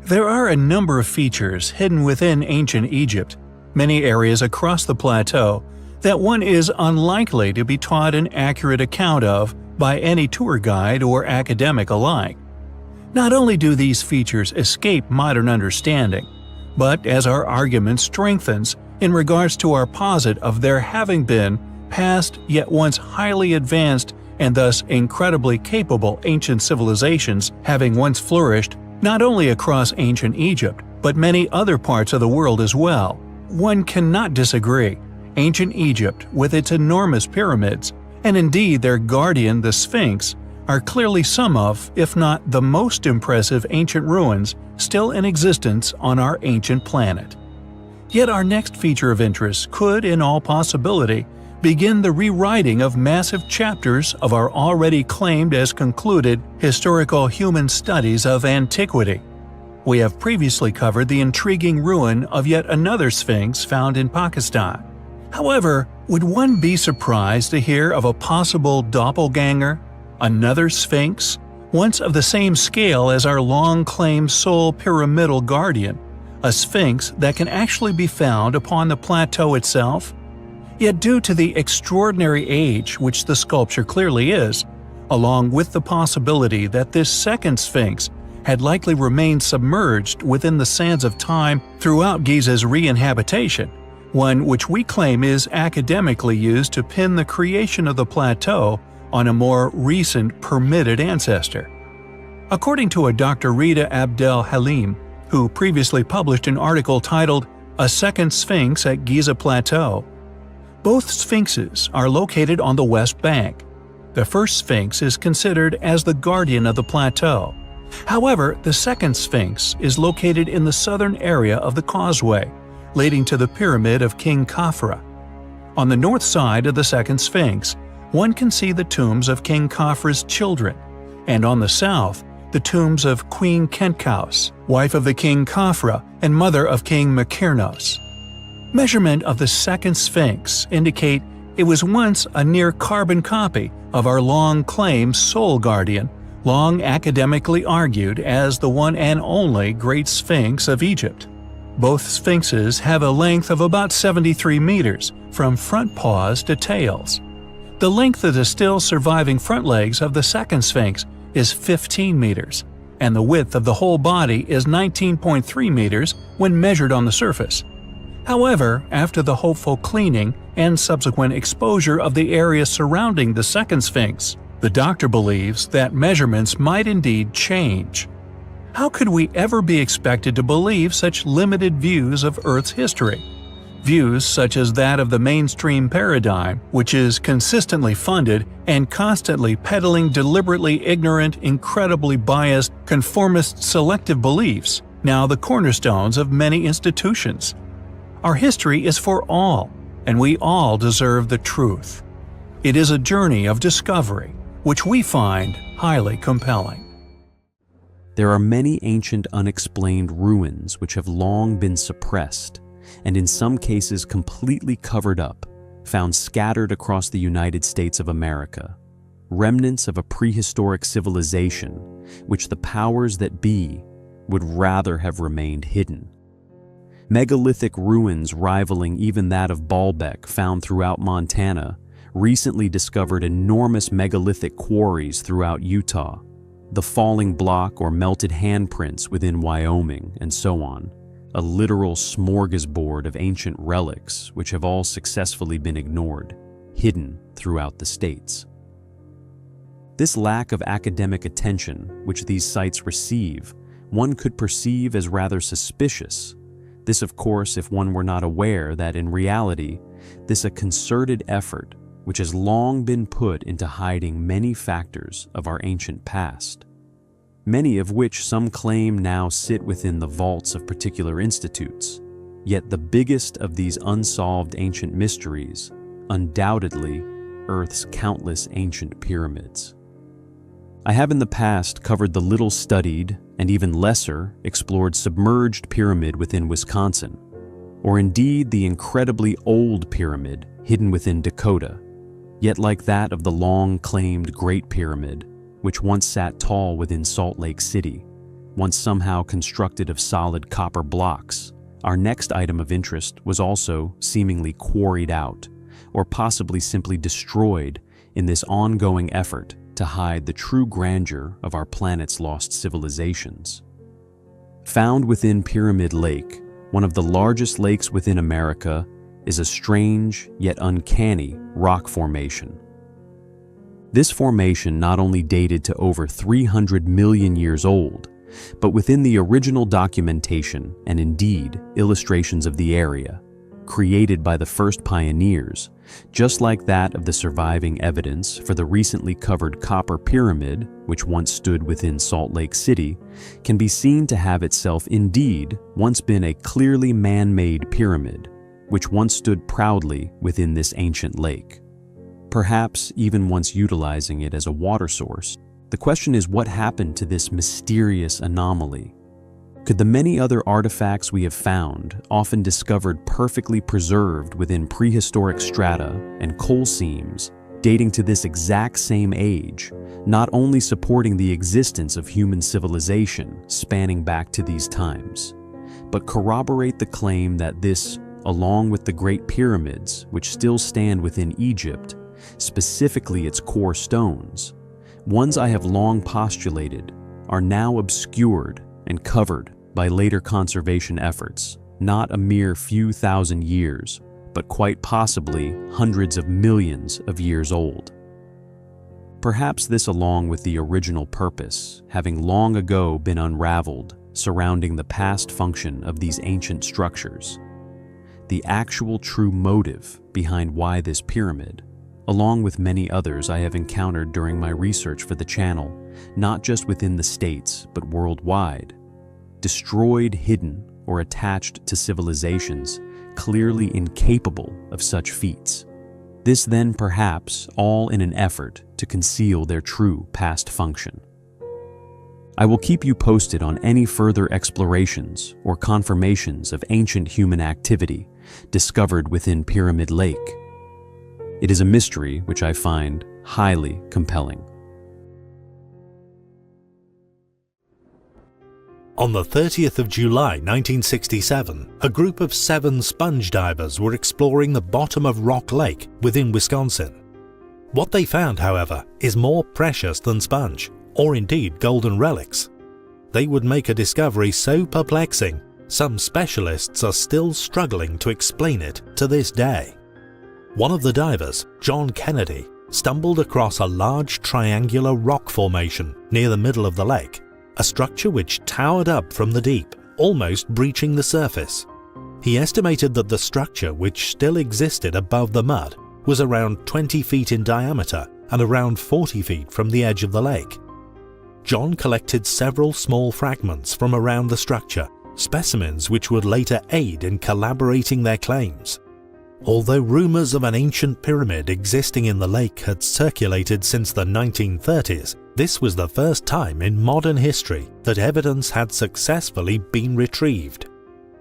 There are a number of features hidden within ancient Egypt, many areas across the plateau, that one is unlikely to be taught an accurate account of by any tour guide or academic alike. Not only do these features escape modern understanding, but as our argument strengthens in regards to our posit of there having been past yet once highly advanced and thus incredibly capable ancient civilizations having once flourished not only across ancient Egypt, but many other parts of the world as well, one cannot disagree. Ancient Egypt, with its enormous pyramids, and indeed their guardian the Sphinx, are clearly some of, if not the most impressive ancient ruins still in existence on our ancient planet. Yet our next feature of interest could, in all possibility, begin the rewriting of massive chapters of our already claimed as concluded historical human studies of antiquity. We have previously covered the intriguing ruin of yet another Sphinx found in Pakistan. However, would one be surprised to hear of a possible doppelganger, another Sphinx, once of the same scale as our long-claimed sole pyramidal guardian, a Sphinx that can actually be found upon the plateau itself? Yet due to the extraordinary age which the sculpture clearly is, along with the possibility that this second Sphinx had likely remained submerged within the sands of time throughout Giza's re-inhabitation, one which we claim is academically used to pin the creation of the plateau on a more recent permitted ancestor. According to a Dr. Rita Abdel Halim, who previously published an article titled "A Second Sphinx at Giza Plateau," both Sphinxes are located on the West Bank. The first Sphinx is considered as the guardian of the plateau. However, the second Sphinx is located in the southern area of the causeway, leading to the Pyramid of King Khafra. On the north side of the second Sphinx, one can see the tombs of King Khafra's children, and on the south, the tombs of Queen Khentkaus, wife of the King Khafra and mother of King Mykirnos. Measurement of the second Sphinx indicate it was once a near carbon copy of our long-claimed sole guardian, long academically argued as the one and only Great Sphinx of Egypt. Both Sphinxes have a length of about 73 meters, from front paws to tails. The length of the still surviving front legs of the second Sphinx is 15 meters, and the width of the whole body is 19.3 meters when measured on the surface. However, after the hopeful cleaning and subsequent exposure of the area surrounding the second Sphinx, the doctor believes that measurements might indeed change. How could we ever be expected to believe such limited views of Earth's history? Views such as that of the mainstream paradigm, which is consistently funded and constantly peddling deliberately ignorant, incredibly biased, conformist selective beliefs, now the cornerstones of many institutions. Our history is for all, and we all deserve the truth. It is a journey of discovery, which we find highly compelling. There are many ancient unexplained ruins which have long been suppressed, and in some cases completely covered up, found scattered across the United States of America, remnants of a prehistoric civilization which the powers that be would rather have remained hidden. Megalithic ruins rivaling even that of Baalbek found throughout Montana recently discovered enormous megalithic quarries throughout Utah, the falling block or melted handprints within Wyoming, and so on, a literal smorgasbord of ancient relics which have all successfully been ignored, hidden throughout the states. This lack of academic attention which these sites receive, one could perceive as rather suspicious. This, of course, if one were not aware that in reality, this a concerted effort which has long been put into hiding many factors of our ancient past, many of which some claim now sit within the vaults of particular institutes. Yet the biggest of these unsolved ancient mysteries, undoubtedly, Earth's countless ancient pyramids. I have in the past covered the little studied, and even lesser, explored submerged pyramid within Wisconsin, or indeed the incredibly old pyramid hidden within Dakota, yet like that of the long-claimed Great Pyramid, which once sat tall within Salt Lake City, once somehow constructed of solid copper blocks, our next item of interest was also seemingly quarried out, or possibly simply destroyed in this ongoing effort to hide the true grandeur of our planet's lost civilizations. Found within Pyramid Lake, one of the largest lakes within America, is a strange yet uncanny rock formation. This formation not only dated to over 300 million years old, but within the original documentation and indeed illustrations of the area, created by the first pioneers, just like that of the surviving evidence for the recently covered copper pyramid, which once stood within Salt Lake City, can be seen to have itself indeed once been a clearly man-made pyramid, which once stood proudly within this ancient lake. Perhaps even once utilizing it as a water source. The question is, what happened to this mysterious anomaly? Could the many other artifacts we have found, often discovered perfectly preserved within prehistoric strata and coal seams, dating to this exact same age, not only supporting the existence of human civilization spanning back to these times, but corroborate the claim that this, along with the Great Pyramids, which still stand within Egypt, specifically its core stones, ones I have long postulated, are now obscured and covered by later conservation efforts, not a mere few thousand years, but quite possibly hundreds of millions of years old. Perhaps this, along with the original purpose, having long ago been unraveled surrounding the past function of these ancient structures, the actual true motive behind why this pyramid, along with many others I have encountered during my research for the channel, not just within the States but worldwide, destroyed, hidden, or attached to civilizations clearly incapable of such feats. This then perhaps all in an effort to conceal their true past function. I will keep you posted on any further explorations or confirmations of ancient human activity discovered within Pyramid Lake. It is a mystery which I find highly compelling. On the 30th of July 1967, a group of 7 sponge divers were exploring the bottom of Rock Lake within Wisconsin. What they found, however, is more precious than sponge, or indeed golden relics. They would make a discovery so perplexing, some specialists are still struggling to explain it to this day. One of the divers, John Kennedy, stumbled across a large triangular rock formation near the middle of the lake, a structure which towered up from the deep, almost breaching the surface. He estimated that the structure, which still existed above the mud, was around 20 feet in diameter and around 40 feet from the edge of the lake. John collected several small fragments from around the structure, specimens which would later aid in corroborating their claims. Although rumors of an ancient pyramid existing in the lake had circulated since the 1930s, this was the first time in modern history that evidence had successfully been retrieved.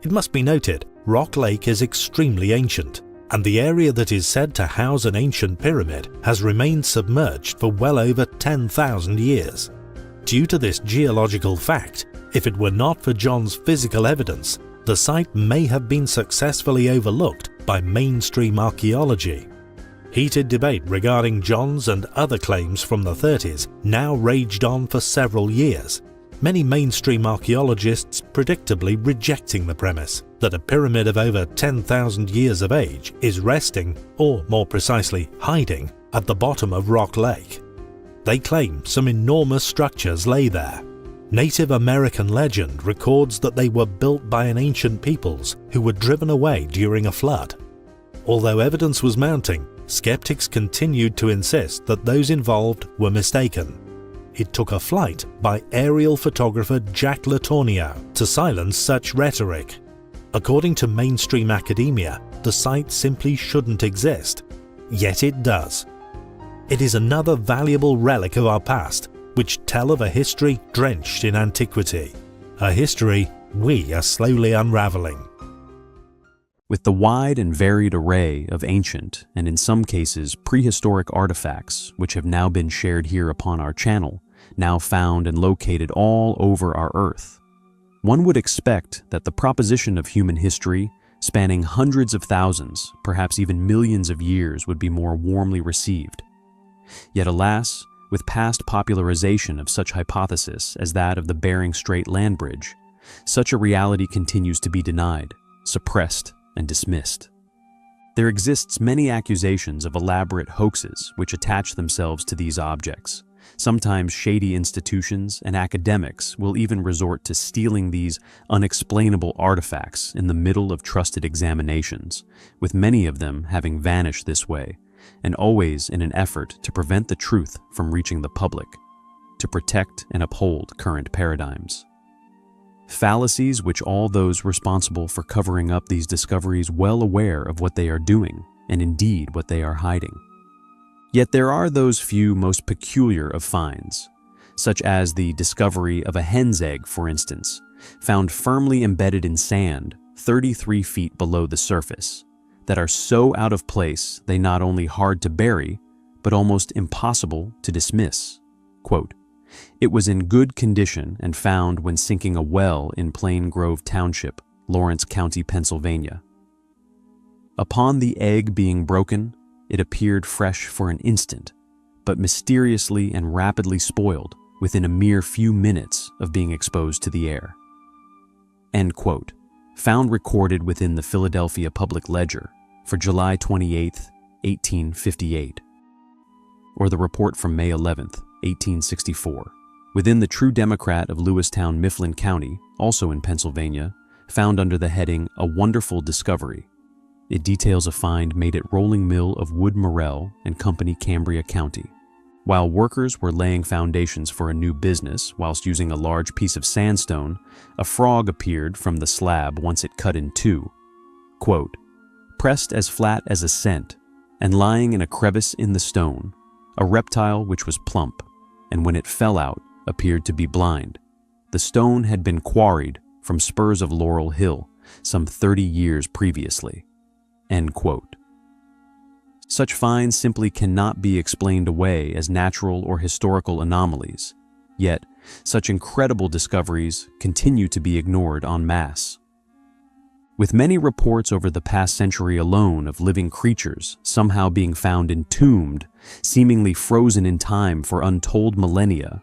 It must be noted, Rock Lake is extremely ancient, and the area that is said to house an ancient pyramid has remained submerged for well over 10,000 years. Due to this geological fact, if it were not for John's physical evidence, the site may have been successfully overlooked by mainstream archaeology. Heated debate regarding John's and other claims from the 30s now raged on for several years, many mainstream archaeologists predictably rejecting the premise that a pyramid of over 10,000 years of age is resting, or more precisely hiding, at the bottom of Rock Lake. They claim some enormous structures lay there. Native American legend records that they were built by an ancient peoples who were driven away during a flood. Although evidence was mounting, skeptics continued to insist that those involved were mistaken. It took a flight by aerial photographer Jack Letourneau to silence such rhetoric. According to mainstream academia, the site simply shouldn't exist. Yet it does. It is another valuable relic of our past, which tell of a history drenched in antiquity. A history we are slowly unraveling. With the wide and varied array of ancient, and in some cases prehistoric artifacts which have now been shared here upon our channel, now found and located all over our Earth. One would expect that the proposition of human history, spanning hundreds of thousands, perhaps even millions of years, would be more warmly received. Yet alas, with past popularization of such hypothesis as that of the Bering Strait land bridge, such a reality continues to be denied, suppressed, and dismissed. There exists many accusations of elaborate hoaxes which attach themselves to these objects. Sometimes shady institutions and academics will even resort to stealing these unexplainable artifacts in the middle of trusted examinations, with many of them having vanished this way, and always in an effort to prevent the truth from reaching the public, to protect and uphold current paradigms. Fallacies which all those responsible for covering up these discoveries well aware of what they are doing, and indeed what they are hiding. Yet there are those few most peculiar of finds, such as the discovery of a hen's egg, for instance, found firmly embedded in sand 33 feet below the surface, that are so out of place they not only hard to bury, but almost impossible to dismiss. Quote, "It was in good condition and found when sinking a well in Plain Grove Township, Lawrence County, Pennsylvania. Upon the egg being broken, it appeared fresh for an instant, but mysteriously and rapidly spoiled within a mere few minutes of being exposed to the air." End quote. Found recorded within the Philadelphia Public Ledger for July 28, 1858. Or the report from May 11, 1864. Within the True Democrat of Lewistown, Mifflin County, also in Pennsylvania, found under the heading "A Wonderful Discovery." It details a find made at Rolling Mill of Wood Morrell and Company, Cambria County. While workers were laying foundations for a new business whilst using a large piece of sandstone, a frog appeared from the slab once it cut in two. Quote, "Pressed as flat as a cent, and lying in a crevice in the stone, a reptile which was plump, and when it fell out, appeared to be blind. The stone had been quarried from spurs of Laurel Hill some 30 years previously." End quote. Such finds simply cannot be explained away as natural or historical anomalies, yet such incredible discoveries continue to be ignored en masse. With many reports over the past century alone of living creatures somehow being found entombed, seemingly frozen in time for untold millennia,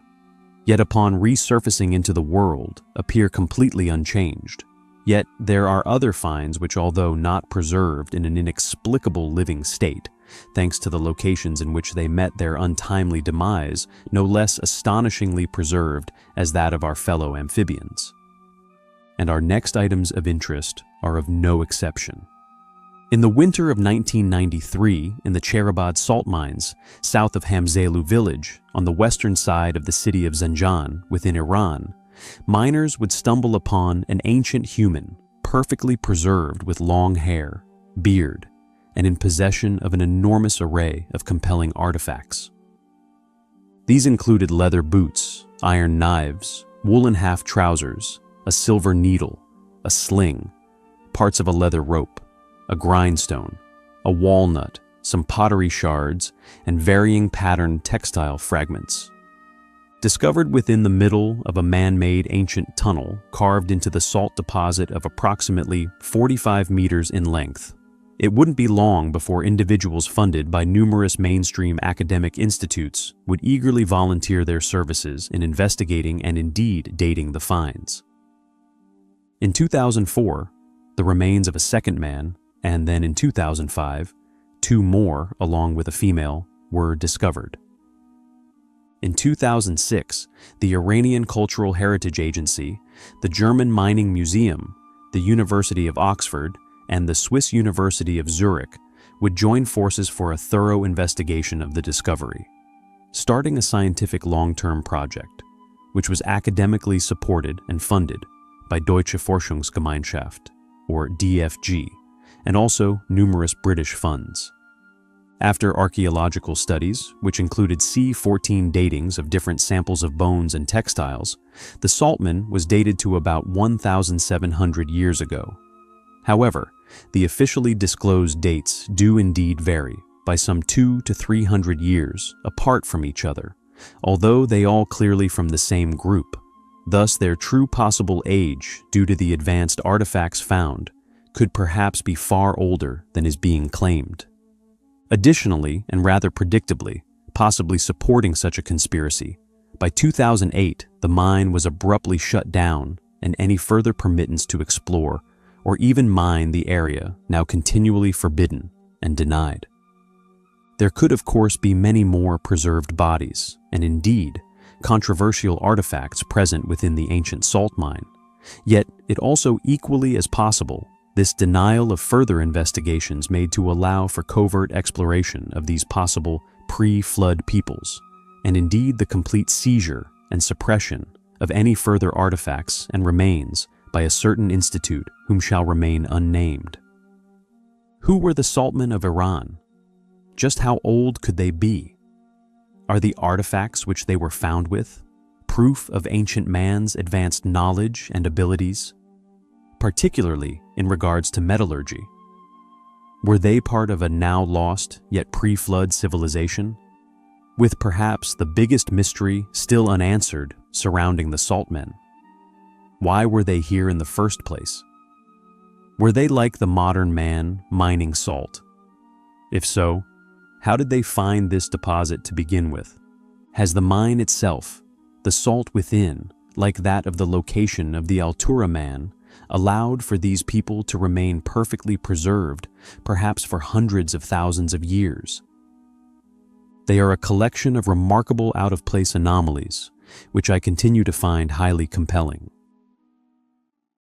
yet upon resurfacing into the world appear completely unchanged. Yet there are other finds which, although not preserved in an inexplicable living state, thanks to the locations in which they met their untimely demise, no less astonishingly preserved as that of our fellow amphibians. And our next items of interest are of no exception. In the winter of 1993, in the Cherabad salt mines, south of Hamzelu village, on the western side of the city of Zanjan, within Iran, miners would stumble upon an ancient human, perfectly preserved with long hair, beard, and in possession of an enormous array of compelling artifacts. These included leather boots, iron knives, woolen half trousers, a silver needle, a sling, parts of a leather rope, a grindstone, a walnut, some pottery shards, and varying patterned textile fragments. Discovered within the middle of a man-made ancient tunnel carved into the salt deposit of approximately 45 meters in length, it wouldn't be long before individuals funded by numerous mainstream academic institutes would eagerly volunteer their services in investigating and indeed dating the finds. In 2004, the remains of a second man, and then in 2005, two more, along with a female, were discovered. In 2006, the Iranian Cultural Heritage Agency, the German Mining Museum, the University of Oxford, and the Swiss University of Zurich would join forces for a thorough investigation of the discovery, starting a scientific long-term project, which was academically supported and funded by Deutsche Forschungsgemeinschaft, or DFG, and also numerous British funds. After archaeological studies, which included C14 datings of different samples of bones and textiles, the saltman was dated to about 1,700 years ago. However, the officially disclosed dates do indeed vary by some 200 to 300 years apart from each other, although they all clearly from the same group. Thus, their true possible age, due to the advanced artifacts found, could perhaps be far older than is being claimed. Additionally, and rather predictably, possibly supporting such a conspiracy, by 2008, the mine was abruptly shut down and any further permittance to explore or even mine the area now continually forbidden and denied. There could of course be many more preserved bodies, and indeed, controversial artifacts present within the ancient salt mine. Yet, it also equally as possible, this denial of further investigations made to allow for covert exploration of these possible pre-flood peoples, and indeed the complete seizure and suppression of any further artifacts and remains by a certain institute whom shall remain unnamed. Who were the saltmen of Iran? Just how old could they be? Are the artifacts which they were found with proof of ancient man's advanced knowledge and abilities, particularly in regards to metallurgy? Were they part of a now lost yet pre-flood civilization, with perhaps the biggest mystery still unanswered surrounding the saltmen? Why were they here in the first place? Were they like the modern man mining salt? If so, how did they find this deposit to begin with? Has the mine itself, the salt within, like that of the location of the Altura man, allowed for these people to remain perfectly preserved, perhaps for hundreds of thousands of years? They are a collection of remarkable out-of-place anomalies, which I continue to find highly compelling.